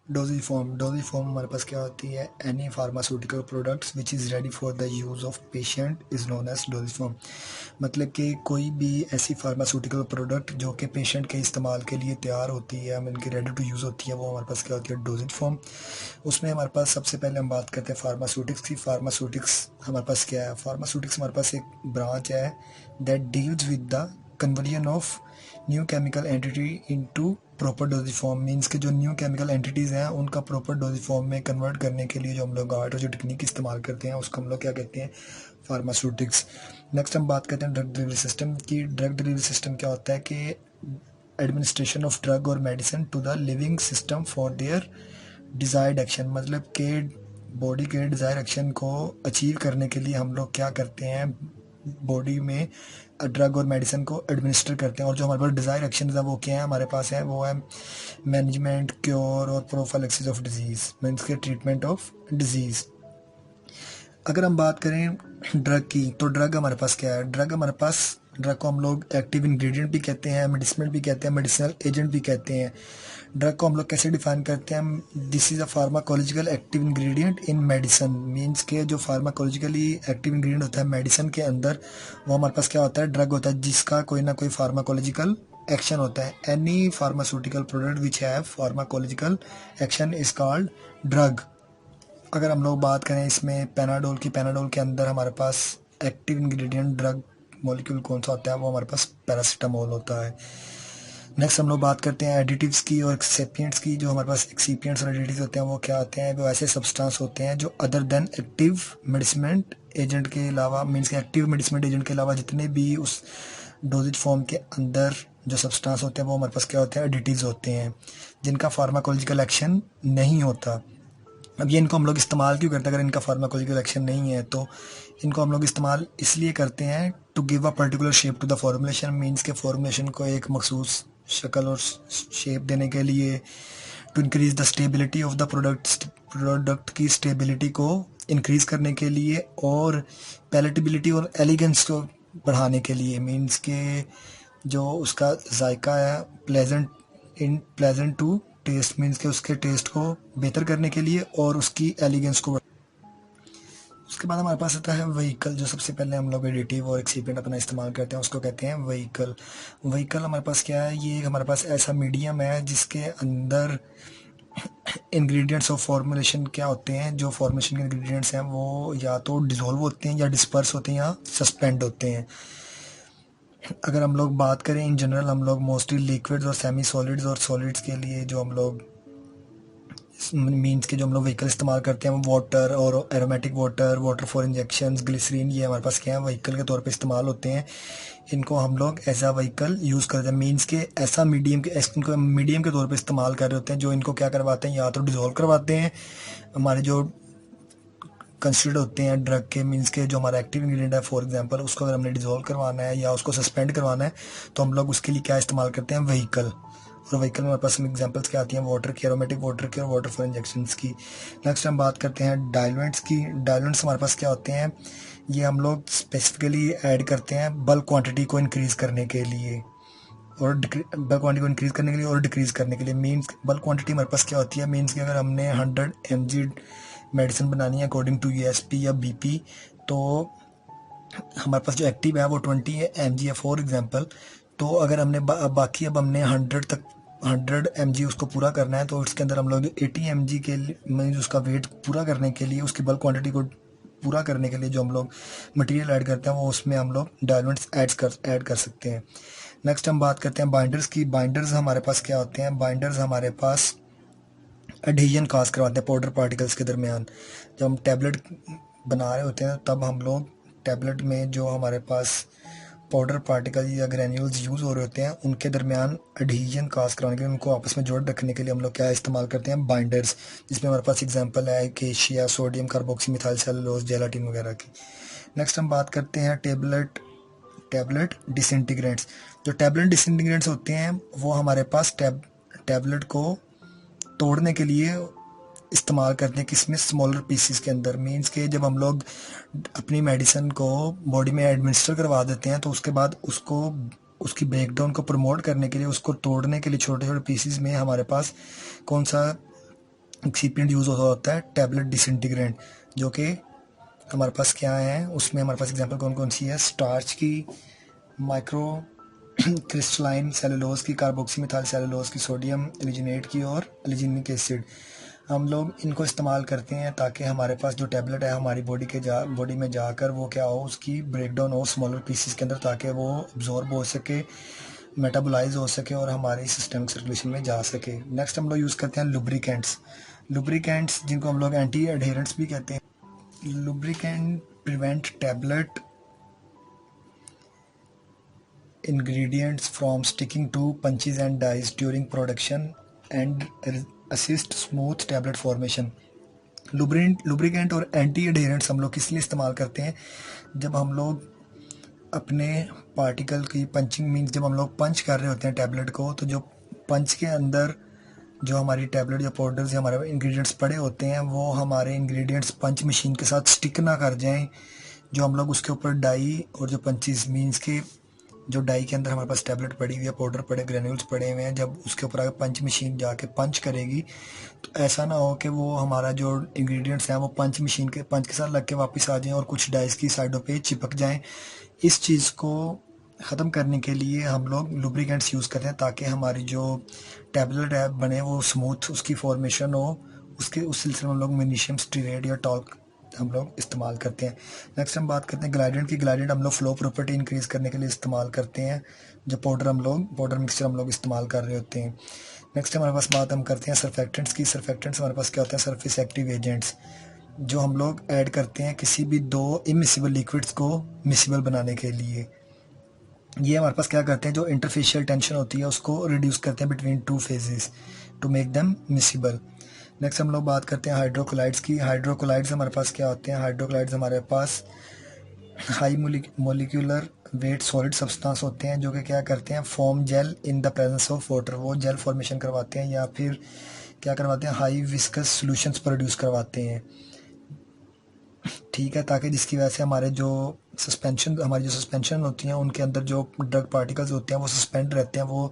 Doses form हमारे पास क्या होती है? Any pharmaceutical products which is ready for the use of patient is known as dosage form. मतलब कि कोई भी ऐसी फार्मास्यूटिकल प्रोडक्ट जो कि पेशेंट के इस्तेमाल के लिए तैयार होती है, उनकी रेडी टू यूज़ होती है, वो हमारे पास क्या होती है? Doses form. उसमें हमारे पास सबसे पहले हम बात करते हैं फार्मास्यूटिक्स की। फार्मास्यूटिक्स हमारे पास क्या है? फार्मास्यूटिक्स हमारे पास एक ब्रांच है that deals with the conversion of new chemical entity into proper doses form. Means के जो न्यू केमिकल एंटिटीज़ हैं उनका प्रॉपर डोजेज फॉर्म में कन्वर्ट करने के लिए जो हम लोग आर्ट और जो टेक्निक इस्तेमाल करते हैं उसको हम लोग क्या कहते हैं? फार्मास्यूटिक्स। नेक्स्ट हम बात करते हैं ड्रग डिलीवरी सिस्टम की। ड्रग डिलीवरी सिस्टम क्या होता है कि एडमिनिस्ट्रेशन ऑफ ड्रग और medicine to the living system for their desired action. मतलब के बॉडी के डिज़ायर एक्शन को अचीव करने के लिए हम लोग क्या करते हैं? बॉडी में ड्रग और मेडिसिन को एडमिनिस्टर करते हैं। और जो हमारे पास डिज़ायर एक्शन है वो क्या है हमारे पास है? वो है मैनेजमेंट, क्योर और प्रोफाइलैक्सिस ऑफ डिजीज़, मीन्स के ट्रीटमेंट ऑफ डिजीज़। अगर हम बात करें ड्रग की, तो ड्रग हमारे पास क्या है? ड्रग को हम लोग एक्टिव इंग्रेडिएंट भी कहते हैं, मेडिसिनल भी कहते हैं, मेडिसिनल एजेंट भी कहते हैं। ड्रग को हम लोग कैसे डिफाइन करते हैं? This is a pharmacological active ingredient in medicine. Means के जो फार्माकोलॉजिकली एक्टिव इंग्रेडिएंट होता है मेडिसिन के अंदर, वो हमारे पास क्या होता है? ड्रग होता है, जिसका कोई ना कोई फार्माकोलॉजिकल एक्शन होता है। Any pharmaceutical product which have pharmacological action is called drug. अगर हम लोग बात करें इसमें पैनाडोल की, पैनाडोल के अंदर हमारे पास एक्टिव इंग्रेडिएंट ड्रग मॉलिक्यूल कौन सा होता है? वो हमारे पास पैरासीटामोल होता है। नेक्स्ट हम लोग बात करते हैं एडिटिव्स की और एक्सेपिएंट्स की। जो हमारे पास एक्सीपिएंट्स और एडिटिव्स होते हैं वो क्या होते हैं? वो ऐसे सब्सटेंस होते हैं जो other than active medicine agent के अलावा, मीन्स के एक्टिव मेडिसिन एजेंट के अलावा जितने भी उस डोजेज फॉर्म के अंदर जो सब्सटेंस होते हैं वो हमारे पास क्या होते हैं? एडिटिव्स होते हैं, जिनका फार्माकोलॉजिकल एक्शन नहीं होता। अब ये इनको हम लोग इस्तेमाल क्यों करते हैं? अगर इनका फार्माकोलॉजिकल एक्शन नहीं है तो इनको हम लोग इस्तेमाल इसलिए करते हैं to give a particular shape to the formulation. Means के फॉर्मुलेशन को एक मखसूस शक्ल और शेप देने के लिए, to increase the stability of the product की स्टेबिलिटी को इंक्रीज करने के लिए, और पैलेटेबिलिटी और एलिगेंस को बढ़ाने के लिए। मीन्स के जो उसका जायका है प्लेजेंट टू टेस्ट, मीन्स के उसके टेस्ट को बेहतर करने के लिए और उसकी एलिगेंस को। उसके बाद हमारे पास आता है व्हीकल। जो सबसे पहले हम लोग एडिटिव और एक्सीपिएंट अपना इस्तेमाल करते हैं उसको कहते हैं व्हीकल। व्हीकल हमारे पास क्या है? ये हमारे पास ऐसा मीडियम है जिसके अंदर इंग्रेडिएंट्स ऑफ फॉर्मुलेशन क्या होते हैं? जो फॉर्मुलेशन के इंग्रेडिएंट्स हैं वो या तो डिसॉल्व होते हैं या डिस्पर्स होते हैं या सस्पेंड होते हैं। अगर हम लोग बात करें इन जनरल, हम लोग मोस्टली लिक्विड्स और सेमी सॉलिड्स और सॉलिड्स के लिए जो हम लोग मीन्स के जो हम लोग व्हीकल इस्तेमाल करते हैं वो वाटर और aromatic water for injections, glycerine, ये हमारे पास क्या है? व्हीकल के तौर पे इस्तेमाल होते हैं। इनको हम लोग एज आ व्हीकल यूज़ करते हैं। मीन्स के ऐसा मीडियम के तौर पे इस्तेमाल कर रहे होते हैं जो इनको क्या करवाते हैं? या तो डिज़ोल्व करवाते हैं हमारे जो कंसिडर होते हैं ड्रग के, मीन्स के जो हमारा एक्टिव इंग्रेडिएंट है फॉर एग्जांपल, उसको अगर हमने डिज़ोल्व करवाना है या उसको सस्पेंड करवाना है तो हम लोग उसके लिए क्या इस्तेमाल करते हैं? व्हीकल। और व्हीकल में हमारे पास एग्जांपल्स क्या आती हैं? वाटर की, एरोमेटिक वाटर की और वाटर फॉर इंजेक्शंस की। नेक्स्ट हम बात करते हैं डाइल्यूएंट्स की। डाइल्यूएंट्स हमारे पास क्या होते हैं? ये हम लोग स्पेसिफिकली ऐड करते हैं बल्क क्वांटिटी को इंक्रीज़ करने के लिए और बल्क क्वांटिटी को इंक्रीज़ करने के लिए और डिक्रीज़ करने के लिए। मीन्स बल्क क्वांटिटी हमारे पास क्या होती है? मीन्स कि अगर हमने 100 mg मेडिसिन बनानी है अकॉर्डिंग टू USP या BP, तो हमारे पास जो एक्टिव है वो 20 mg है फॉर एग्जांपल। तो अगर हमने बाकी अब हमने 100 mg उसको पूरा करना है, तो उसके अंदर हम लोग 80 mg के लिए उसका वेट पूरा करने के लिए, उसकी बल्क क्वांटिटी को पूरा करने के लिए जो हम लोग मटेरियल ऐड करते हैं वो उसमें हम लोग डाइल्यूएंट्स ऐड कर सकते हैं। नेक्स्ट हम बात करते हैं बाइंडर्स की। बाइंडर्स हमारे पास क्या होते हैं? बाइंडर्स हमारे पास एडहेजन काज करवाते हैं पाउडर पार्टिकल्स के दरमियान। जब हम टैबलेट बना रहे होते हैं तब हम लोग टैबलेट में जो हमारे पास पाउडर पार्टिकल या ग्रैन्यूल्स यूज़ हो रहे होते हैं उनके दरमियान एडहेजन काज करवाने के लिए, उनको आपस में जोड़ रखने के लिए हम लोग क्या इस्तेमाल करते हैं? बाइंडर्स। जिसमें हमारे पास एग्जांपल है acacia, sodium carboxy methyl cellulose, gelatin वगैरह की। नेक्स्ट हम बात करते हैं टैबलेट डिसइंटीग्रेंट्स। जो टैबलेट डिसइंटीग्रेंट्स होते हैं वो हमारे पास टैबलेट को तोड़ने के लिए इस्तेमाल करते हैं, किसमें? स्मॉलर पीसीस के अंदर। मीन्स के जब हम लोग अपनी मेडिसिन को बॉडी में एडमिनिस्टर करवा देते हैं तो उसके बाद उसको उसकी ब्रेकडाउन को प्रमोट करने के लिए, उसको तोड़ने के लिए छोटे छोटे पीसीस में हमारे पास कौन सा एक्सीपिएंट यूज़ होता है टैबलेट डिसइंटीग्रेंट, जो कि हमारे पास क्या है, उसमें हमारे पास एग्जांपल कौन कौन सी है, स्टार्च की, माइक्रो क्रिस्टलाइन सेलुलोज की, कार्बोक्सीमिथाइल सेलुलोज की, सोडियम एलिजिनेट की और एलिजिनिक एसिड। हम लोग इनको इस्तेमाल करते हैं ताकि हमारे पास जो टैबलेट है हमारी बॉडी में जाकर वो क्या हो, उसकी ब्रेकडाउन हो स्मॉलर पीसीस के अंदर, ताकि वो अब्जॉर्ब हो सके, मेटाबोलाइज हो सके और हमारी सिस्टमिक सर्कुलेशन में जा सके। नेक्स्ट हम लोग यूज़ करते हैं लुब्रिकेंट्स जिनको हम लोग एंटी एडहेरेंट्स भी कहते हैं। Lubricant prevent tablet ingredients from sticking to punches and dies during production and assist smooth tablet formation। Lubricant और एंटी एडहेरेंट्स हम लोग किस लिए इस्तेमाल करते हैं, जब हम लोग अपने पार्टिकल की पंचिंग मीन्स जब हम लोग पंच कर रहे होते हैं टैबलेट को, तो जो पंच के अंदर जो हमारी टैबलेट या पाउडर्स या हमारे इंग्रेडिएंट्स पड़े होते हैं वो हमारे इंग्रेडिएंट्स पंच मशीन के साथ स्टिक ना कर जाएं। जो हम लोग उसके ऊपर डाई और जो पंचेस मीन्स के जो डाई के अंदर हमारे पास टैबलेट पड़ी हुई है, पाउडर पड़े, ग्रेन्यूल्स पड़े हुए हैं, जब उसके ऊपर आगे पंच मशीन जाके पंच करेगी तो ऐसा ना हो कि वो हमारा जो इंग्रेडिएंट्स हैं वो पंच मशीन के पंच के साथ लग के वापस आ जाएं और कुछ डाइस की साइडों पे चिपक जाएं। इस चीज़ को ख़त्म करने के लिए हम लोग लुब्रिकेंट्स यूज़ करते हैं ताकि हमारी जो टैबलेट है बने वो स्मूथ उसकी फॉर्मेशन हो। उस सिलसिले में हम लोग मैग्नीशियम स्टीरेट या टॉल्क हम लोग इस्तेमाल करते हैं। नेक्स्ट हम बात करते हैं ग्लाइडेंट की। ग्लाइडेंट हम लोग फ्लो प्रॉपर्टी इंक्रीज़ करने के लिए इस्तेमाल करते हैं, जो पाउडर मिक्सचर हम लोग इस्तेमाल कर रहे होते हैं। नेक्स्ट हमारे पास बात हम करते हैं सर्फेक्टेंट्स की। सर्फेक्टेंट्स हमारे पास क्या होते हैं, सरफेस एक्टिव एजेंट्स, जो हम लोग ऐड करते हैं किसी भी दो इमिसिबल लिक्विड्स को मिसिबल बनाने के लिए। ये हमारे पास क्या करते हैं, जो इंटरफेशियल टेंशन होती है उसको रिड्यूस करते हैं between two phases to make them miscible. Next हम लोग बात करते हैं हाइड्रोक्लोराइड्स की। हाइड्रोक्लोराइड्स हमारे पास क्या होते हैं, हाइड्रोक्लोराइड्स हमारे पास high molecular weight solid substance होते हैं जो कि क्या करते हैं, form gel in the presence of water. वो जेल फॉर्मेशन करवाते हैं या फिर क्या करवाते हैं, हाई विस्कस सॉल्यूशंस प्रोड्यूस करवाते हैं, ठीक है, ताकि जिसकी वजह से हमारी जो सस्पेंशन होती हैं उनके अंदर जो ड्रग पार्टिकल्स होते हैं वो सस्पेंड रहते हैं, वो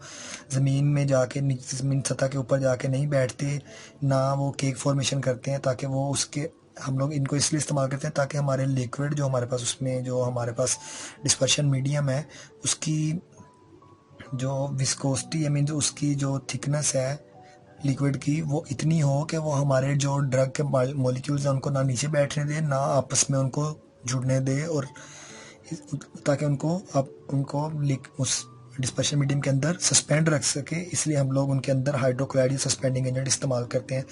ज़मीन में जाके ज़मीन सतह के ऊपर जाके नहीं बैठते, ना वो केक फॉर्मेशन करते हैं, ताकि वो उसके हम लोग इनको इसलिए इस्तेमाल करते हैं ताकि हमारे लिक्विड जो हमारे पास उसमें जो हमारे पास डिस्पर्शन मीडियम है उसकी जो विस्कोसिटी है मीन्स उसकी जो थिकनेस है लिक्विड की वो इतनी हो कि वो हमारे जो ड्रग के मॉलिक्यूल्स हैं उनको ना नीचे बैठने दे ना आपस में उनको जुड़ने दे, और ताकि उनको उस डिस्पर्शन मीडियम के अंदर सस्पेंड रख सके। इसलिए हम लोग उनके अंदर हाइड्रोक्लोराइड सस्पेंडिंग एजेंट इस्तेमाल करते हैं।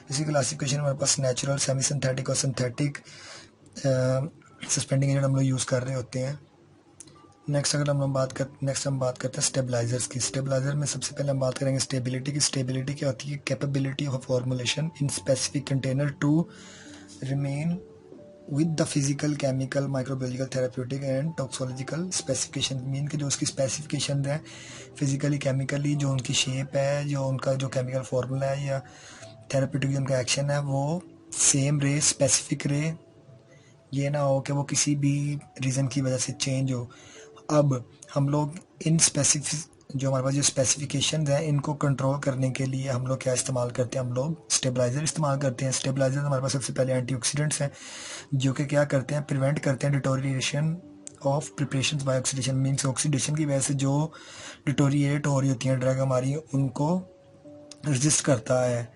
इसी क्लासिफिकेशन हमारे पास नेचुरल, सेमी सिंथेटिक और सिंथेटिक सस्पेंडिंग एजेंट हम लोग यूज़ कर रहे होते हैं। नेक्स्ट हम बात करते हैं स्टेबलाइजर्स की। स्टेबलाइजर में सबसे पहले हम बात करेंगे स्टेबिलिटी की। स्टेबिलिटी क्या होती है, capability of formulation in specific container to remain with the physical, chemical, microbiological, therapeutic and toxicological specification. Mean कि जो उसकी स्पेसिफिकेशन है फिजिकली, केमिकली, जो उनकी शेप है, जो उनका जो केमिकल फार्मूला है या थेराप्यूटिक जो उनका एक्शन है वो सेम रहे, स्पेसिफिक रहे, ये ना हो कि वो किसी भी रीज़न की वजह से चेंज हो। अब हम लोग इन जो हमारे पास जो स्पेसिफिकेशन हैं इनको कंट्रोल करने के लिए हम लोग क्या इस्तेमाल करते हैं, हम लोग स्टेबलाइज़र इस्तेमाल करते हैं। स्टेबलाइज़र हमारे पास सबसे पहले एंटीऑक्सीडेंट्स हैं जो कि क्या करते हैं, प्रिवेंट करते हैं deterioration of preparations by oxidation. Means oxidation की वजह से जो डिटोरिएट हो रही होती हैं ड्रग हमारी उनको रजिस्ट करता है,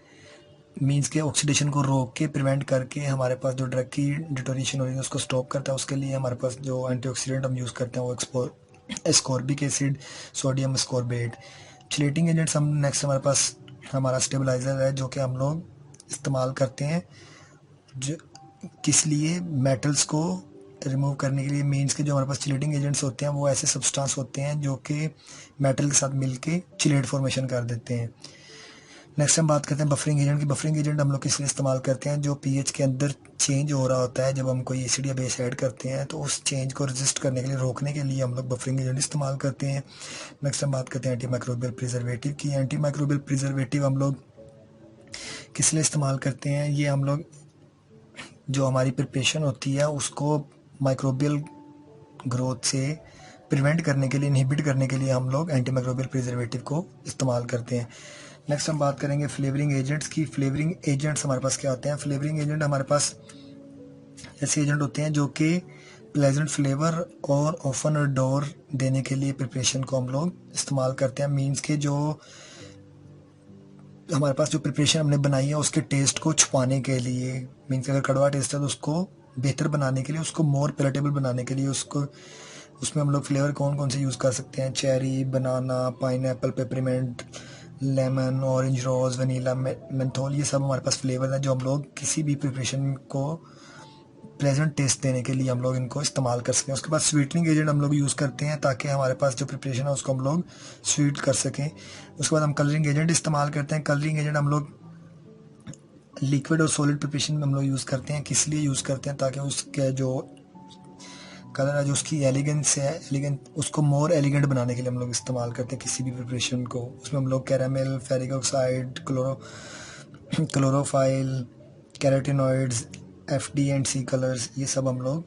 मीन्स के ऑक्सीडेशन को रोक के प्रिवेंट करके हमारे पास जो ड्रग की डिटोरिएशन हो रही है उसको स्टॉप करता है। उसके लिए हमारे पास जो एंटीऑक्सीडेंट हम यूज़ करते हैं वो ascorbic acid, sodium ascorbate. Chelating agents हम नेक्स्ट हमारे पास हमारा स्टेबलाइज़र है जो कि हम लोग इस्तेमाल करते हैं जो किस लिए, मेटल्स को रिमूव करने के लिए। मीन्स के जो हमारे पास चिलेटिंग एजेंट्स होते हैं वो ऐसे सब्सटेंस होते हैं जो कि मेटल के साथ मिलके चिलेट फॉर्मेशन कर देते हैं। नेक्स्ट हम बात करते हैं बफरिंग एजेंट की। बफरिंग एजेंट हम लोग किस लिए इस्तेमाल करते हैं, जो पीएच के अंदर चेंज हो रहा होता है जब हम कोई एसिड या बेस ऐड करते हैं तो उस चेंज को रेजिस्ट करने के लिए, रोकने के लिए हम लोग बफरिंग एजेंट इस्तेमाल करते हैं। नेक्स्ट हम बात करते हैं एंटी माइक्रोबियल प्रिजर्वेटिव की। एंटी माइक्रोबियल प्रिजर्वेटिव हम लोग किस लिए इस्तेमाल करते हैं, ये हम लोग जो हमारी प्रिपरेशन होती है उसको माइक्रोबियल ग्रोथ से प्रिवेंट करने के लिए, इनहिबिट करने के लिए हम लोग एंटी माइक्रोबियल प्रिजर्वेटिव को इस्तेमाल करते हैं। नेक्स्ट हम बात करेंगे फ्लेवरिंग एजेंट्स की। फ्लेवरिंग एजेंट्स हमारे पास क्या होते हैं? फ्लेवरिंग एजेंट हमारे पास ऐसे एजेंट होते हैं जो कि प्लेजेंट फ्लेवर और ओपन डोर देने के लिए प्रिपरेशन को हम लोग इस्तेमाल करते हैं। मीन्स के जो हमारे पास जो प्रिपरेशन हमने बनाई है उसके टेस्ट को छुपाने के लिए, मीन्स अगर कड़वा टेस्ट है तो उसको बेहतर बनाने के लिए, उसको मोर पैलेटेबल बनाने के लिए, उसको उसमें हम लोग फ्लेवर कौन कौन से यूज़ कर सकते हैं? चेरी, बनाना, पाइनएप्पल, पेपरमिंट, लेमन, ऑरेंज, रोज़, वनीला, मेंथोल, ये सब हमारे पास फ्लेवर हैं जो हम लोग किसी भी प्रिपरेशन को प्लेजेंट टेस्ट देने के लिए हम लोग इनको इस्तेमाल कर सकें। उसके बाद स्वीटनिंग एजेंट हम लोग यूज़ करते हैं ताकि हमारे पास जो प्रिपरेशन है उसको हम लोग स्वीट कर सकें। उसके बाद हम कलरिंग एजेंट इस्तेमाल करते हैं। कलरिंग एजेंट हम लोग लिक्विड और सॉलिड प्रिपरेशन में हम लोग यूज़ करते हैं। किस लिए यूज़ करते हैं? ताकि उसके जो कलर है, जो उसकी एलिगेंस है, उसको मोर एलिगेंट बनाने के लिए हम लोग इस्तेमाल करते हैं किसी भी प्रिपरेशन को। उसमें हम लोग caramel, ferric oxide, chlorophyll, carotenoids, FD&C colours, ये सब हम लोग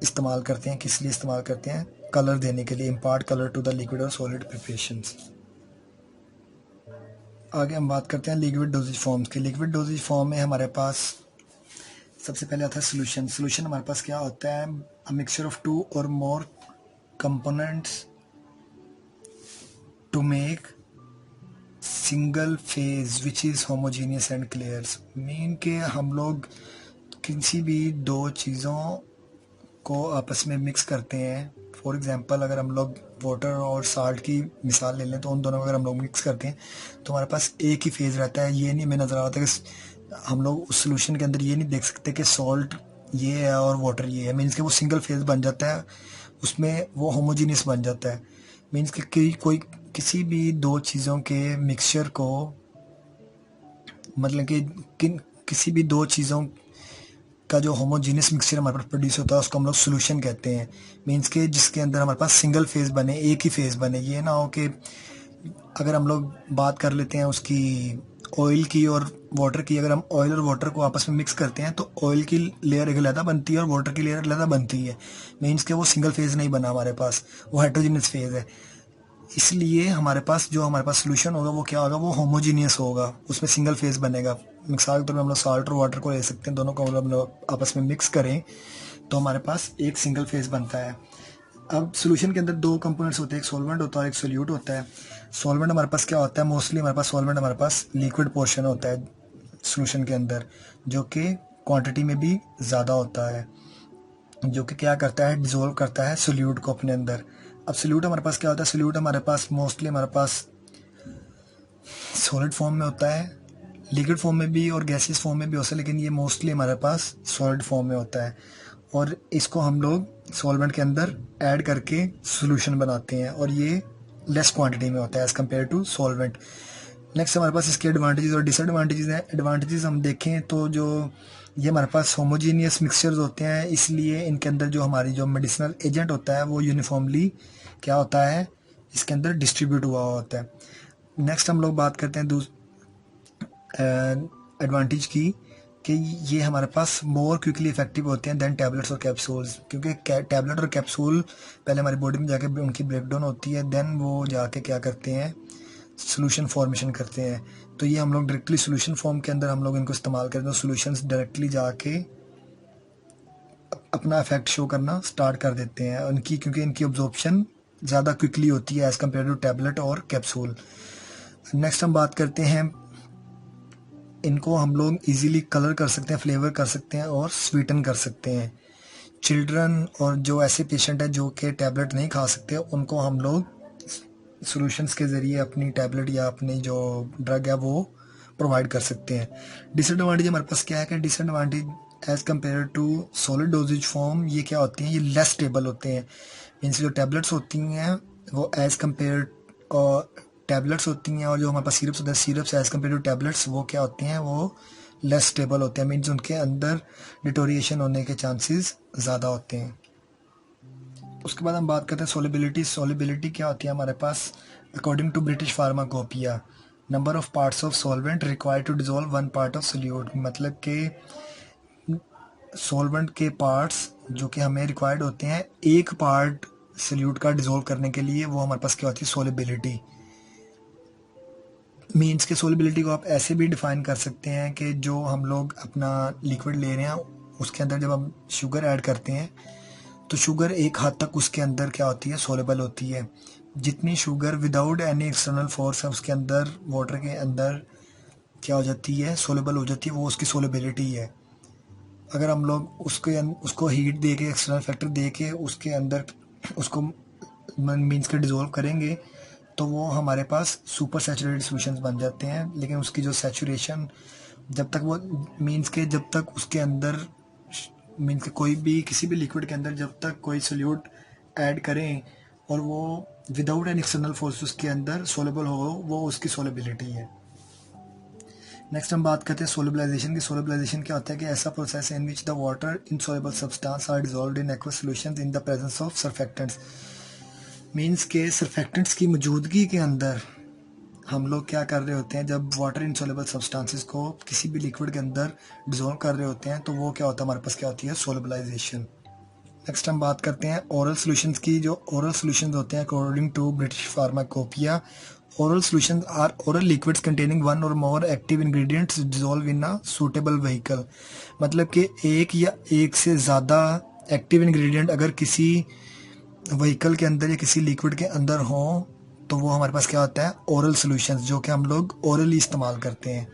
इस्तेमाल करते हैं। किस लिए इस्तेमाल करते हैं? कलर देने के लिए, impart colour to the liquid और सॉलिड प्रिपरेशंस। आगे हम बात करते हैं लिक्विड डोजेज फॉर्म्स की। लिक्विड डोजेज फॉर्म में हमारे पास सबसे पहले आता है सोल्यूशन। सोल्यूशन हमारे पास क्या होता है? अ मिक्सचर ऑफ 2 और more components to make single phase which is homogeneous and clear. Mean के हम लोग किसी भी दो चीज़ों को आपस में मिक्स करते हैं। फॉर एग्जांपल अगर हम लोग वाटर और साल्ट की मिसाल ले लें तो उन दोनों को अगर हम लोग मिक्स करते हैं तो हमारे पास एक ही फेज़ रहता है। ये नहीं हमें नज़र आता कि हम लोग उस सोल्यूशन के अंदर ये नहीं देख सकते कि सॉल्ट ये है और वाटर ये है। मीन्स कि वो सिंगल फेज बन जाता है, उसमें वो होमोजीनियस बन जाता है। मीन्स कि कोई किसी भी दो चीज़ों के मिक्सचर को, मतलब कि किसी भी दो चीज़ों का जो होमोजीनियस मिक्सचर हमारे पास प्रोड्यूस होता है उसको हम लोग सोल्यूशन कहते हैं। मीन्स के जिसके अंदर हमारे पास सिंगल फेज बने, एक ही फेज बने। ये ना हो कि अगर हम लोग बात कर लेते हैं उसकी ऑयल की और वाटर की, अगर हम ऑयल और वाटर को आपस में मिक्स करते हैं तो ऑयल की लेयर एक अलग बनती है और वाटर की लेयर अलग बनती है। मीन्स के वो सिंगल फेज नहीं बना हमारे पास, वो हेट्रोजीनियस फेज है। इसलिए हमारे पास सोल्यूशन होगा वो क्या होगा? वो होमोजीनियस होगा, उसमें सिंगल फेज बनेगा। मिसाल के तौर पर हम लोग साल्ट और वाटर को ले सकते हैं, दोनों को हम लोग आपस में मिक्स करें तो हमारे पास एक सिंगल फेज बनता है। अब सोल्यूशन के अंदर दो कंपोनेंट्स होते हैं, एक सॉल्वेंट होता है और एक सोल्यूट होता है। सॉल्वेंट हमारे पास क्या होता है? मोस्टली हमारे पास सॉल्वेंट हमारे पास लिक्विड पोर्शन होता है सोल्यूशन के अंदर, जो कि क्वांटिटी में भी ज़्यादा होता है, जो कि क्या करता है? डिजोल्व करता है सोल्यूट को अपने अंदर। अब सोल्यूट हमारे पास क्या होता है? सोल्यूट हमारे पास मोस्टली हमारे पास सॉलिड फॉर्म में होता है, लिक्विड फॉर्म में भी और गैसियस फॉर्म में भी होता है, लेकिन ये मोस्टली हमारे पास सॉलिड फॉर्म में होता है। और इसको हम लोग सॉल्वेंट के अंदर ऐड करके सॉल्यूशन बनाते हैं और ये लेस क्वांटिटी में होता है as compare to solvent. Next हमारे पास इसके एडवांटेजेस और डिसएडवांटेजेस हैं। एडवांटेजेस हम देखें तो जो ये हमारे पास होमोजीनियस मिक्सचर्स होते हैं, इसलिए इनके अंदर जो हमारी जो मेडिसिनल एजेंट होता है वो यूनिफॉर्मली क्या होता है? इसके अंदर डिस्ट्रीब्यूट हुआ होता है। नेक्स्ट हम लोग बात करते हैं एडवांटेज की, कि ये हमारे पास मोर क्विकली इफेक्टिव होते हैं दैन टैबलेट्स और कैप्सूल्स, क्योंकि टैबलेट और कैप्सूल पहले हमारी बॉडी में जाके उनकी ब्रेकडाउन होती है, देन वो जाके क्या करते हैं? सोल्यूशन फॉर्मेशन करते हैं। तो ये हम लोग डायरेक्टली सोल्यूशन फॉर्म के अंदर हम लोग इनको इस्तेमाल करते हैं, सोल्यूशंस डायरेक्टली जाके अपना इफेक्ट शो करना स्टार्ट कर देते हैं उनकी, क्योंकि इनकी ऑब्जॉर्प्शन ज़्यादा क्विकली होती है एज़ कम्पेयर टू टैबलेट और कैप्सूल। नेक्स्ट हम बात करते हैं, इनको हम लोग इजीली कलर कर सकते हैं, फ्लेवर कर सकते हैं और स्वीटन कर सकते हैं। चिल्ड्रन और जो ऐसे पेशेंट हैं जो कि टैबलेट नहीं खा सकते, उनको हम लोग सॉल्यूशंस के ज़रिए अपनी टैबलेट या अपनी जो ड्रग है वो प्रोवाइड कर सकते हैं। डिसएडवांटेज हमारे पास क्या है कि disadvantage as compare to solid dosage form ये क्या होती हैं? ये लेस स्टेबल होते हैं। मीन्स जो टैबलेट्स होती हैं वो एज़ कम्पेयर टैबलेट्स होती हैं और जो हमारे पास सिरप्स होते हैं, syrups as compare to tablets वो क्या होती हैं? वो लेस स्टेबल होते हैं। मीन्स उनके अंदर डिटोरिएशन होने के चांसेस ज़्यादा होते हैं। उसके बाद हम बात करते हैं सोलिबिलिटी। सोलिबिलिटी क्या होती है हमारे पास? According to British pharmacopoeia, number of parts of solvent required to dissolve one part of solute. मतलब कि सॉल्वेंट के पार्ट्स जो कि हमें रिक्वायर्ड होते हैं एक पार्ट सोल्यूट का डिजोल्व करने के लिए, वो हमारे पास क्या होती है? सोलिबिलिटी। मीन्स के सोलिबिलिटी को आप ऐसे भी डिफाइन कर सकते हैं कि जो हम लोग अपना लिक्विड ले रहे हैं उसके अंदर जब हम शुगर ऐड करते हैं तो शुगर एक हद तक उसके अंदर क्या होती है, सोलेबल होती है। जितनी sugar without any external force है उसके अंदर वाटर के अंदर क्या हो जाती है, सोलेबल हो जाती है, वो उसकी सोलेबिलिटी है। अगर हम लोग उसको हीट दे के, एक्सटर्नल फैक्टर दे के उसके अंदर उसको मीन्स के डिज़ोल्व करेंगे तो वो हमारे पास सुपर सैचुरेटेड सॉल्यूशंस बन जाते हैं। लेकिन उसकी जो सैचुरेशन जब तक वो मीन्स के जब तक उसके अंदर मीन्स के कोई भी किसी भी लिक्विड के अंदर जब तक कोई सोल्यूट ऐड करें और वो विदाउट एन एक्सटर्नल फोर्स उसके अंदर सोलेबल हो, वो उसकी सोलेबिलिटी है। नेक्स्ट हम बात करते हैं सोलिबलाइजेशन की। सोलिबलाइजेशन क्या होता है कि ऐसा प्रोसेस है in which the water insoluble substance are dissolved in aqueous solutions in the presence of surfactants. Means के सर्फेक्टेंट्स की मौजूदगी के अंदर हम लोग क्या कर रहे होते हैं, जब वाटर इनसॉल्युबल सब्सटेंसेस को किसी भी लिक्विड के अंदर डिसॉल्व कर रहे होते हैं तो वो क्या होता है, हमारे पास क्या होती है, सोलिबलाइजेशन। नेक्स्ट हम बात करते हैं ओरल सॉल्यूशंस की। जो ओरल सॉल्यूशंस होते हैं according to British Pharmacopoeia, oral solutions are oral liquids containing one or more active ingredients dissolved in a suitable vehicle। मतलब कि एक या एक से ज़्यादा एक्टिव इंग्रेडिएंट अगर किसी व्हीकल के अंदर या किसी लिक्विड के अंदर हो तो वो हमारे पास क्या होता है, ओरल सॉल्यूशंस, जो कि हम लोग ओरली इस्तेमाल करते हैं।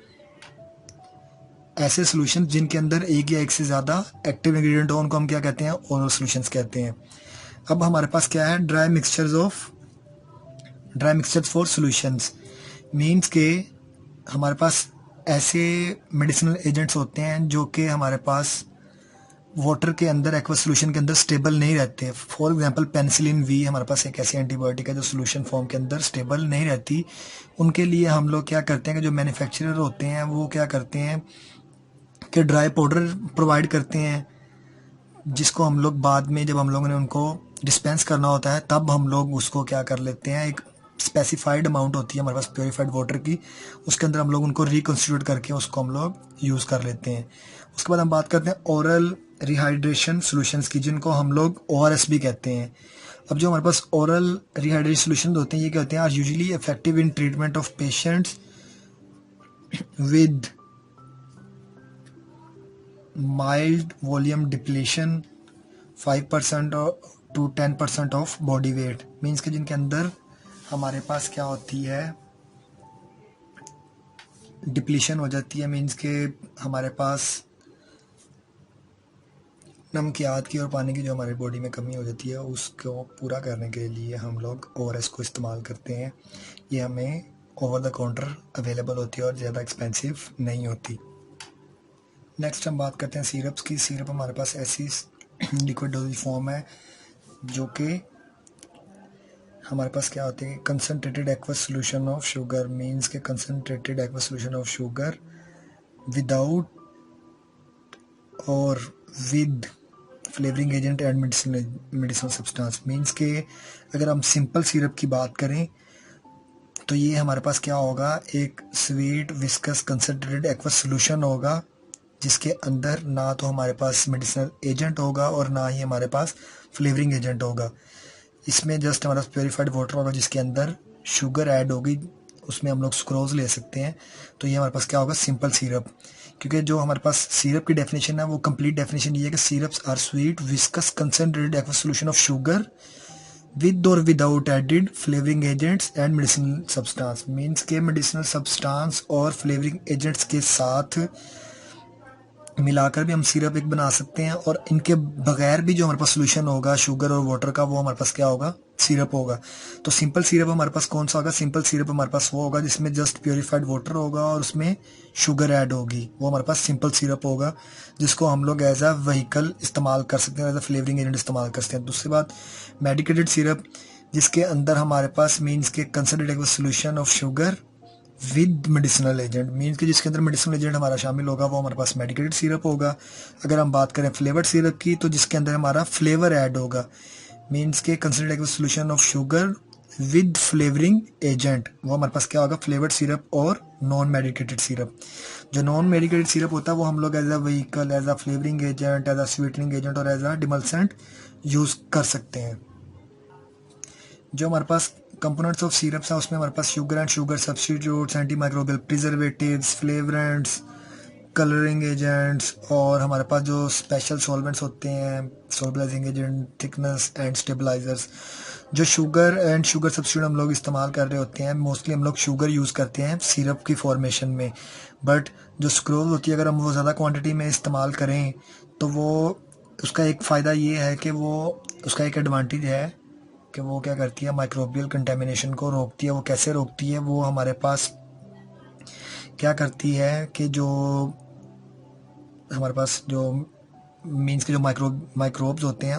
ऐसे सॉल्यूशन जिनके अंदर एक या एक से ज़्यादा एक्टिव इंग्रेडिएंट हो उनको हम क्या कहते हैं, ओरल सॉल्यूशंस कहते हैं। अब हमारे पास क्या है, dry mixtures for solutions. Means के हमारे पास ऐसे मेडिसिनल एजेंट्स होते हैं जो कि हमारे पास वाटर के अंदर एक्वस सॉल्यूशन के अंदर स्टेबल नहीं रहते। फॉर एग्जांपल पेनिसिलिन वी हमारे पास एक ऐसी एंटीबायोटिक है जो सॉल्यूशन फॉर्म के अंदर स्टेबल नहीं रहती। उनके लिए हम लोग क्या करते हैं कि जो मैन्युफैक्चरर होते हैं वो क्या करते हैं कि ड्राई पाउडर प्रोवाइड करते हैं, जिसको हम लोग बाद में जब हम लोगों ने उनको डिस्पेंस करना होता है तब हम लोग उसको क्या कर लेते हैं, एक स्पेसिफाइड अमाउंट होती है हमारे पास प्योरीफाइड वाटर की, उसके अंदर हम लोग उनको रिकॉन्स्टिट्यूट करके उसको हम लोग यूज़ कर लेते हैं। उसके बाद हम बात करते हैं ओरल रिहाइड्रेशन सॉल्यूशंस की, जिनको हम लोग ORS भी कहते हैं। अब जो हमारे पास ओरल रिहाइड्रेशन सॉल्यूशन होते हैं ये क्या होते हैं, are usually effective in treatment of patients with mild volume depletion 5% to 10% of body weight. Means के जिनके अंदर हमारे पास क्या होती है, डिप्लीशन हो जाती है। मीन्स के हमारे पास नमकियात की और पानी की जो हमारी बॉडी में कमी हो जाती है उसको पूरा करने के लिए हम लोग ORS को इस्तेमाल करते हैं। ये हमें ओवर द काउंटर अवेलेबल होती है और ज़्यादा एक्सपेंसिव नहीं होती। नेक्स्ट हम बात करते हैं सिरप्स की। सिरप हमारे पास ऐसी लिक्विड डोजेज फॉर्म है जो कि हमारे पास क्या होते हैं, concentrated aqueous solution of sugar. Means के concentrated aqueous solution of sugar without और with flavouring agent and medicinal substance. Means के अगर हम सिंपल सिरप की बात करें तो ये हमारे पास क्या होगा, एक sweet viscous concentrated aqueous solution होगा जिसके अंदर ना तो हमारे पास मेडिसिनल एजेंट होगा और ना ही हमारे पास फ्लेवरिंग एजेंट होगा। इसमें जस्ट हमारा प्योरीफाइड वाटर होगा जिसके अंदर शुगर ऐड होगी, उसमें हम लोग सुक्रोज ले सकते हैं। तो ये हमारे पास क्या होगा, सिंपल सिरप। क्योंकि जो हमारे पास सिरप की डेफिनेशन है वो कंप्लीट डेफिनेशन ये है कि syrups are sweet viscous concentrated aqueous solution of sugar with और without added flavouring agents and medicinal substance. Means के मेडिसिनल सब्सटेंस और फ्लेवरिंग एजेंट्स के साथ मिलाकर भी हम सिरप एक बना सकते हैं, और इनके बगैर भी जो हमारे पास सोल्यूशन होगा शुगर और वाटर का वो हमारे पास क्या होगा, सिरप होगा। तो सिंपल सिरप हमारे पास कौन सा होगा, सिंपल सिरप हमारे पास वो होगा जिसमें जस्ट प्योरीफाइड वाटर होगा और उसमें शुगर ऐड होगी, वो हमारे पास सिंपल सिरप होगा जिसको हम लोग एज अ व्हीकल इस्तेमाल कर सकते हैं, एज अ फ्लेवरिंग एजेंट इस्तेमाल कर सकते हैं। दूसरी बात मेडिकेटेड सिरप, जिसके अंदर हमारे पास मीन्स के concentrated solution of sugar with medicinal agent. Means कि जिसके अंदर मेडिसिनल एजेंट हमारा शामिल होगा वो हमारे पास मेडिकेटेड सिरप होगा। अगर हम बात करें फ्लेवर्ड सिरप की तो जिसके अंदर हमारा फ्लेवर ऐड होगा, मीन्स के concentrated solution of sugar with flavouring agent, वो हमारे पास क्या होगा, फ्लेवर्ड सिरप और नॉन मेडिकेटेड सिरप। जो नॉन मेडिकेटेड सिरप होता है वो हम लोग as a vehicle, as a flavouring agent, as a sweetening agent और एज अ डिमल्सेंट यूज़ कर सकते हैं। जो हमारे पास कंपोनेंट्स ऑफ सिरप्स हैं, उसमें हमारे पास sugar and sugar substitutes, anti microbial preservatives, flavourants, colouring agents, और हमारे पास जो स्पेशल सॉल्वेंट्स होते हैं, solubilising agent, thickness and stabilisers. जो शुगर एंड शुगर सब्स्टिट्यूट हम लोग इस्तेमाल कर रहे होते हैं, मोस्टली हम लोग शुगर यूज़ करते हैं सिरप की फॉर्मेशन में, बट जो सुक्रोज होती है अगर हम वो ज़्यादा क्वांटिटी में इस्तेमाल करें तो वो उसका एक फ़ायदा ये है कि वो उसका एक एडवांटेज है कि वो क्या करती है, माइक्रोबियल कंटेमिनेशन को रोकती है। वो कैसे रोकती है, वो हमारे पास क्या करती है कि जो हमारे पास जो मीन्स के जो माइक्रोब्स होते हैं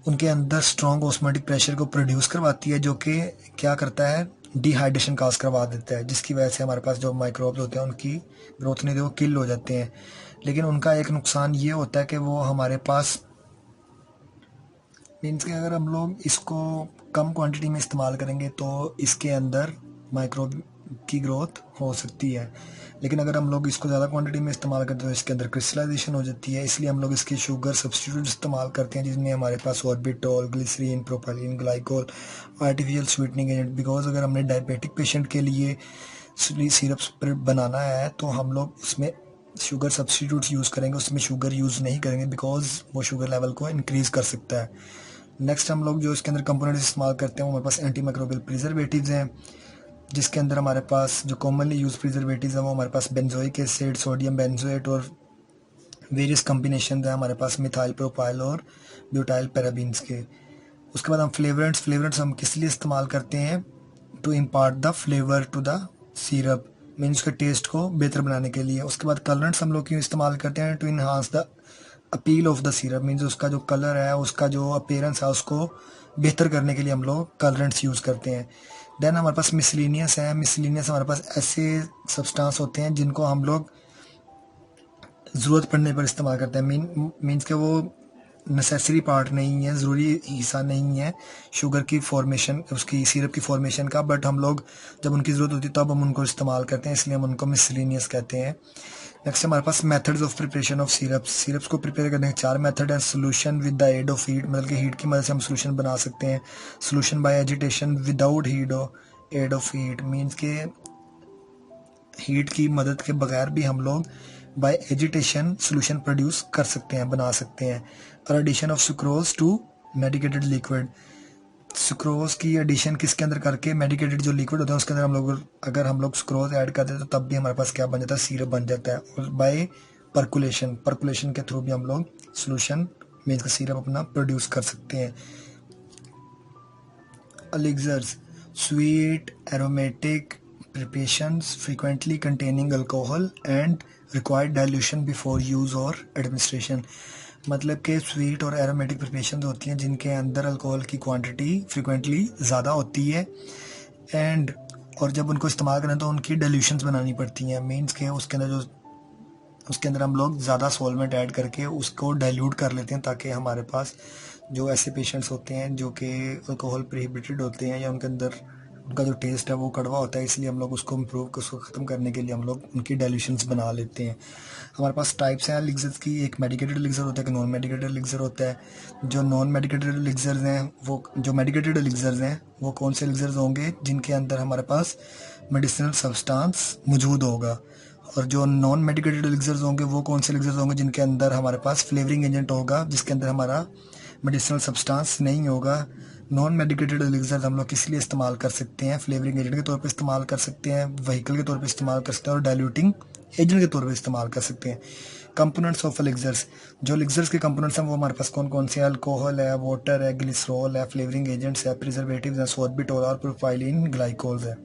उनके अंदर स्ट्रॉन्ग ऑस्मोटिक प्रेशर को प्रोड्यूस करवाती है, जो कि क्या करता है, डिहाइड्रेशन काज करवा देता है, जिसकी वजह से हमारे पास जो माइक्रोब्स होते हैं उनकी ग्रोथ नहीं, वो किल हो जाते हैं। लेकिन उनका एक नुकसान ये होता है कि वो हमारे पास मीन्स कि अगर हम लोग इसको कम क्वांटिटी में इस्तेमाल करेंगे तो इसके अंदर माइक्रोब की ग्रोथ हो सकती है, लेकिन अगर हम लोग इसको ज़्यादा क्वांटिटी में इस्तेमाल करते हैं तो इसके अंदर क्रिस्टलाइजेशन हो जाती है। इसलिए हम लोग इसके शुगर सब्स्टिट्यूट इस्तेमाल करते हैं, जिसमें हमारे पास sorbitol, glycerin, propylene glycol, artificial sweetening agent. Because अगर हमने डायबिटिक पेशेंट के लिए सिरप्स बनाना है तो हम लोग उसमें शुगर सब्स्टिट्यूट्स यूज़ करेंगे, उसमें शुगर यूज़ नहीं करेंगे बिकॉज वो शुगर लेवल को इंक्रीज़ कर सकता है। नेक्स्ट हम लोग जो इसके अंदर कंपोनेंट्स इस्तेमाल करते हैं वो हमारे पास एंटी माइक्रोबियल प्रिजर्वेटिव्स हैं, जिसके अंदर हमारे पास जो कॉमनली यूज प्रिजर्वेटिव्स हैं वो हमारे पास बेंजोइक एसिड, सोडियम बेंजोएट और वेरियस कॉम्बिनेशन हैं हमारे पास मिथाइल प्रोपाइल और ब्यूटाइल पैराबीन्स के। उसके बाद हम फ्लेवरेंट्स हम किस लिए इस्तेमाल करते हैं, to impart the flavour to the syrup, means उसके टेस्ट को बेहतर बनाने के लिए। उसके बाद कलरेंट्स हम लोग क्यों इस्तेमाल करते हैं, to enhance the appeal of the syrup, means उसका जो कलर है, उसका जो अपीयरेंस है, उसको बेहतर करने के लिए हम लोग कलरेंट्स यूज़ करते हैं। देन हमारे पास मिसलिनियस है। मिसलिनियस हमारे पास ऐसे सब्सटेंस होते हैं जिनको हम लोग ज़रूरत पड़ने पर इस्तेमाल करते हैं, मीन्स के वो नेसेसरी पार्ट नहीं है, ज़रूरी हिस्सा नहीं है शुगर की फॉर्मेशन, उसकी सिरप की फॉर्मेशन का, बट हम लोग जब उनकी ज़रूरत होती है तब हम उनको इस्तेमाल करते हैं, इसलिए हम उनको मिसलिनियस कहते हैं। नेक्स्ट हमारे पास methods of preparation of syrups को प्रिपेयर करने के 4 मेथड हैं। Solution with the aid of heat, मतलब कि हीट की मदद से हम सोल्यूशन बना सकते हैं। Solution by agitation without aid of heat, means के हीट की मदद के बगैर भी हम लोग बाय एजिटेशन सोल्यूशन प्रोड्यूस कर सकते हैं, बना सकते हैं। और addition of sucrose to medicated liquid, sucrose की एडिशन किसके अंदर करके, मेडिकेटेड जो लिक्विड होता है उसके अंदर हम लोग अगर हम लोग सुक्रोज ऐड करते हैं तो तब भी हमारे पास क्या बन जाता है, सिरप बन जाता है। और बाय परकुलेशन के थ्रू भी हम लोग सोल्यूशन मीन्स का सिरप अपना प्रोड्यूस कर सकते हैं। Elixirs, sweet aromatic preparations frequently containing alcohol and required dilution before use or administration, मतलब कि स्वीट और एरोमेटिक प्रिपरेशन होती हैं जिनके अंदर अल्कोहल की क्वांटिटी फ्रिक्वेंटली ज़्यादा होती है एंड और जब उनको इस्तेमाल करें तो उनकी डाइल्यूशंस बनानी पड़ती हैं, मीन्स के उसके अंदर हम लोग ज़्यादा सॉल्वेंट ऐड करके उसको डाइल्यूट कर लेते हैं, ताकि हमारे पास जो ऐसे पेशेंट्स होते हैं जो कि अल्कोहल प्रोहिबिटेड होते हैं या उनके अंदर उनका जो टेस्ट है वो कड़वा होता है, इसलिए हम लोग उसको उसको ख़त्म करने के लिए हम लोग उनकी डाइल्यूशंस बना लेते हैं। हमारे पास टाइप्स हैं एलिक्सर्स की, एक मेडिकेटेड एलिक्सर होता है, एक नॉन मेडिकेटेड एलिक्सर होता है। जो नॉन मेडिकेटेड एलिक्सर्स हैं वो जो मेडिकेटेड एलिक्सर्स हैं वो कौन से एलिक्सर्स होंगे, जिनके अंदर हमारे पास मेडिसिनल सब्सटेंस मौजूद होगा। और जो नॉन मेडिकेटेड एलिक्सर्स होंगे वो कौन से एलिक्सर्स होंगे, जिनके अंदर हमारे पास फ्लेवरिंग एजेंट होगा, जिसके अंदर हमारा मेडिसिनल सब्सटेंस नहीं होगा। नॉन मेडिकेटेड एलिक्सर हम लोग किस लिए इस्तेमाल कर सकते हैं, फ्लेवरिंग एजेंट के तौर पे इस्तेमाल कर सकते हैं, व्हीकल के तौर पे इस्तेमाल कर सकते हैं और डाइल्यूटिंग एजेंट के तौर पे इस्तेमाल कर सकते हैं। कंपोनेंट्स ऑफ एलिक्सर्स, जो एलिक्सर्स के कंपोनेंट्स हैं वो हमारे पास कौन कौन से हैं, अल्कोहल है, वाटर है, ग्लिसरॉल है, फ्लेवरिंग एजेंट्स है, प्रिजर्वेटिव्स हैं, सोर्बिटोल और प्रोपाइलिन ग्लाइकोल्स है।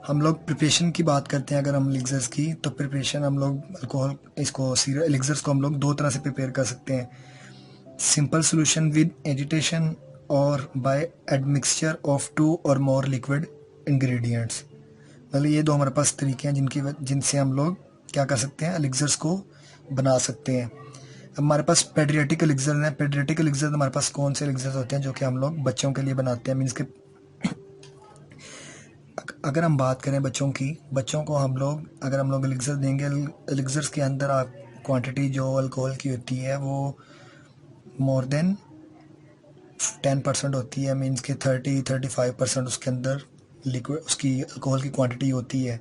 हम लोग प्रिपरेशन की बात करते हैं अगर हम एलिक्सर्स की, तो प्रिपरेशन हम लोग अल्कोहल एलिक्सर्स को हम लोग 2 तरह से प्रिपेयर कर सकते हैं, सिंपल सोल्यूशन विद एजिटेशन और बाय एडमिक्सचर ऑफ 2 और मोर लिक्विड इंग्रेडिएंट्स। मतलब ये 2 हमारे पास तरीके हैं जिनसे हम लोग क्या कर सकते हैं, एलिक्सर्स को बना सकते हैं। हमारे पास पेडियाट्रिक एलिक्सर हैं। पेडियाट्रिक एलिक्सर हमारे पास कौन से एलिक्सर होते हैं जो कि हम लोग बच्चों के लिए बनाते हैं, मीन्स के अगर हम बात करें बच्चों को अगर हम लोग एलिक्सर देंगे, एलिक्सर्स के अंदर क्वांटिटी जो अल्कोहल की होती है वो मोर देन 10% होती है, मीन्स के 30-35% उसके अंदर लिक्विड उसकी अल्कोहल की क्वांटिटी होती है।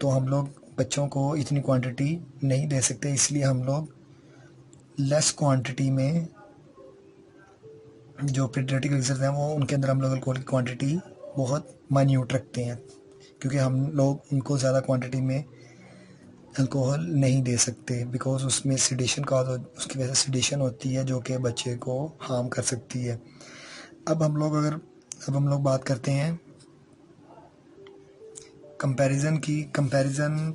तो हम लोग बच्चों को इतनी क्वांटिटी नहीं दे सकते, इसलिए हम लोग लेस क्वांटिटी में जो पीडियाट्रिक एलिक्सर्स हैं वो उनके अंदर हम लोग अल्कोहल की क्वांटिटी बहुत माइन्यूट रखते हैं, क्योंकि हम लोग उनको ज़्यादा क्वांटिटी में अल्कोहल नहीं दे सकते, बिकॉज उसमें सिडेशन का उसकी वजह से सिडेशन होती है जो कि बच्चे को हार्म कर सकती है। अब हम लोग बात करते हैं comparison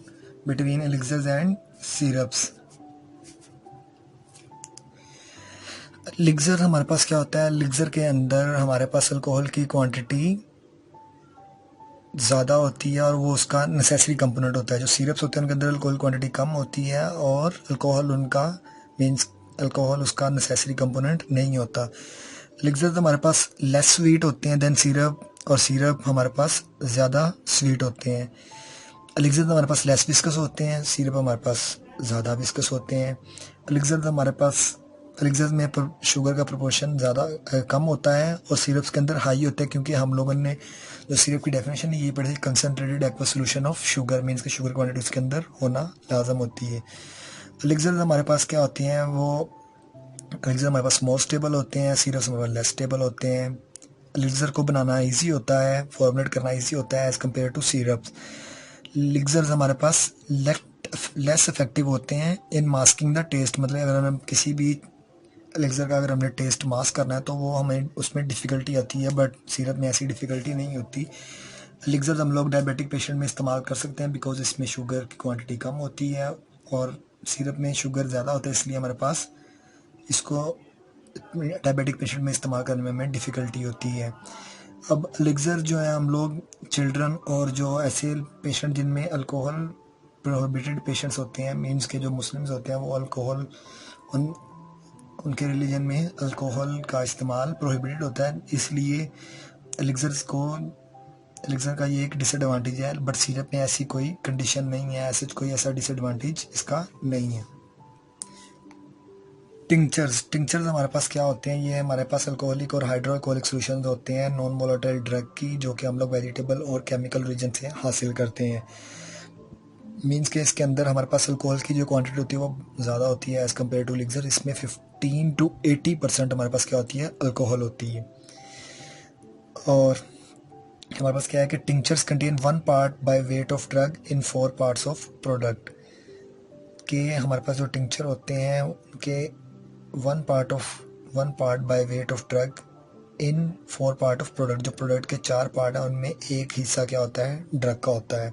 between elixirs and syrups. Elixir हमारे पास क्या होता है, एलिक्सर के अंदर हमारे पास अल्कोहल की क्वांटिटी ज़्यादा होती है और वो उसका नेसेसरी कंपोनेंट होता है। जो सिरप्स होते हैं उनके अंदर अल्कोहल क्वांटिटी कम होती है और अल्कोहल उनका मीन्स अल्कोहल उसका नेसेसरी कंपोनेंट नहीं होता। एलिक्सर तो हमारे पास लेस स्वीट होते हैं देन सिरप, और सिरप हमारे पास ज़्यादा स्वीट होते हैं। एलिक्सर तो हमारे पास लेस विस्कस होते हैं, सिरप हमारे पास ज़्यादा विस्कस होते हैं। एलिक्सर में शुगर का प्रोपोर्शन ज़्यादा कम होता है और सिरप्स के अंदर हाई होता है, क्योंकि हम लोगों ने जो सिरप की डेफिनेशन है ये पढ़ी थी, concentrated aqueous solution of sugar, means कि शुगर क्वांटिटी उसके अंदर होना लाजम होती है। एलिक्सर हमारे पास क्या होती हैं, वो एलिक्सर हमारे पास मोर स्टेबल होते हैं, सिरप्स हमारे पास लेस स्टेबल होते हैं। एलिक्सर को बनाना ईजी होता है, फॉर्मुलेट करना ईजी होता है as compare to syrups. Elixir हमारे पास लेस इफेक्टिव होते हैं इन मास्किंग द टेस्ट, मतलब अगर हम किसी भी एलिक्सर का अगर हमने टेस्ट मास्क करना है तो वो हमें उसमें डिफ़िकल्टी आती है, बट सिरप में ऐसी डिफ़िकल्टी नहीं होती। एलिक्सर हम लोग डायबिटिक पेशेंट में इस्तेमाल कर सकते हैं बिकॉज इसमें शुगर की क्वांटिटी कम होती है और सिरप में शुगर ज़्यादा होता है, इसलिए हमारे पास इसको डायबिटिक पेशेंट में इस्तेमाल करने में डिफ़िकल्टी होती है। अब एलिक्सर जो है हम लोग चिल्ड्रन और जो ऐसे पेशेंट जिनमें अल्कोहल प्रोहिबिटेड पेशेंट्स होते हैं, मीन्स के जो मुस्लिम्स होते हैं वो अल्कोहल उनके रिलीजन में अल्कोहल का इस्तेमाल प्रोहिबिटेड होता है, इसलिए एलिक्सर का ये एक डिसएडवांटेज है। बट सिरप में ऐसी कोई कंडीशन नहीं है, ऐसा डिसएडवांटेज इसका नहीं है। टिंचर्स हमारे पास क्या होते हैं, ये हमारे पास अल्कोहलिक और हाइड्रोअल्कोहलिक सॉल्यूशंस होते हैं नॉन वोलेटाइल ड्रग की, जो कि हम लोग वेजिटेबल और केमिकल रीजन से हासिल करते हैं। मीन्स के इसके अंदर हमारे पास अल्कोहल की जो क्वांटिटी होती है वो ज़्यादा होती है एज़ कम्पेयर टू एलिक्सर। इसमें 15 to 80% हमारे पास क्या होती है, अल्कोहल होती है। और हमारे पास क्या है कि tinctures contain 1 part by weight of drug in 4 parts of product, के हमारे पास जो टिंचर होते हैं उनके 1 part by weight of drug in 4 part of product. जो प्रोडक्ट के 4 पार्ट हैं उनमें एक हिस्सा क्या होता है, ड्रग का होता है।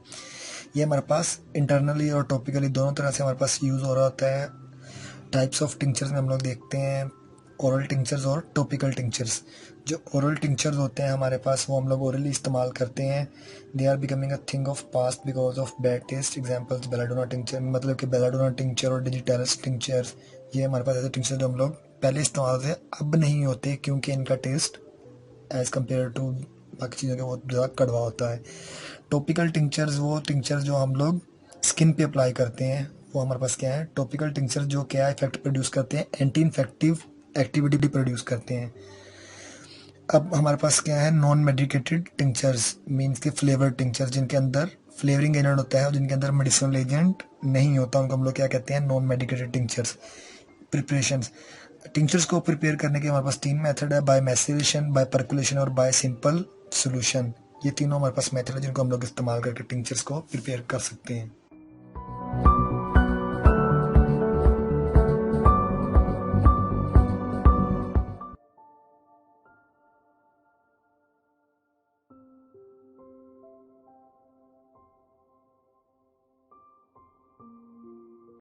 ये हमारे पास इंटरनली और टॉपिकली दोनों तरह से हमारे पास यूज़ हो रहा होता है। टाइप्स ऑफ टिंचर्स में हम लोग देखते हैं ओरल टिंचर्स और टॉपिकल टिंचर्स। जो ओरल टिंचर्स होते हैं हमारे पास वो हम लोग ओरली इस्तेमाल करते हैं। They are becoming a thing of past because of bad taste. Examples belladonna tincture, मतलब कि बेलाडोना टिंचर और डिजिटैलिस टिंचर्स, ये हमारे पास ऐसे टिंचर जो हम लोग पहले इस्तेमाल थे अब नहीं होते, क्योंकि इनका टेस्ट एज़ कम्पेयर टू बाकी चीज़ों के बहुत ज़्यादा कड़वा होता है। टॉपिकल टिंचर्स वो टिंचर्स जो हम लोग स्किन पे अप्लाई करते हैं, वो हमारे पास क्या है, टॉपिकल टिंचर्स जो क्या इफेक्ट प्रोड्यूस करते हैं, एंटी इन्फेक्टिव एक्टिविटी प्रोड्यूस करते हैं। अब हमारे पास क्या है, नॉन मेडिकेटेड टिंचर्स, मीन्स के फ्लेवर टिंचर्स, जिनके अंदर फ्लेवरिंग एजेंट होता है और जिनके अंदर मेडिसिनल एजेंट नहीं होता, उनको हम लोग क्या कहते हैं, non medicated tinctures. Preparations, tinctures को प्रिपेयर करने के हमारे पास 3 मेथड है, बाय मैसेरेशन, बाय परकुलेशन और बाय सिंपल सोल्यूशन। ये तीनों हमारे पास मेथड है जिनको हम लोग इस्तेमाल करके टिंचर्स को प्रिपेयर कर सकते हैं।